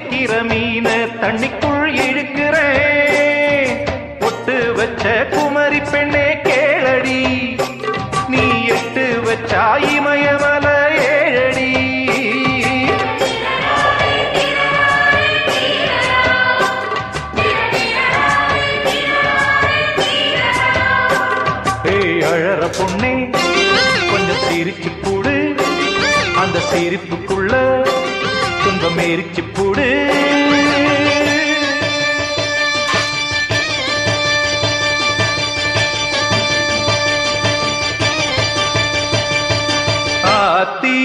பிடிக்கிற மீன தண்ணிக்குள் இழுக்கிறேன். ஒட்டு வச்ச குமரி பெண்ணே கேளடி, நீ எட்டு வச்சா இமயமல ஏழடி. ஏய் அழற பொண்ணே கொஞ்சம் சிரிச்சு போடு, அந்த சிரிப்புக்குள்ள துன்பம் எரிச்சு போடு. ஆத்தி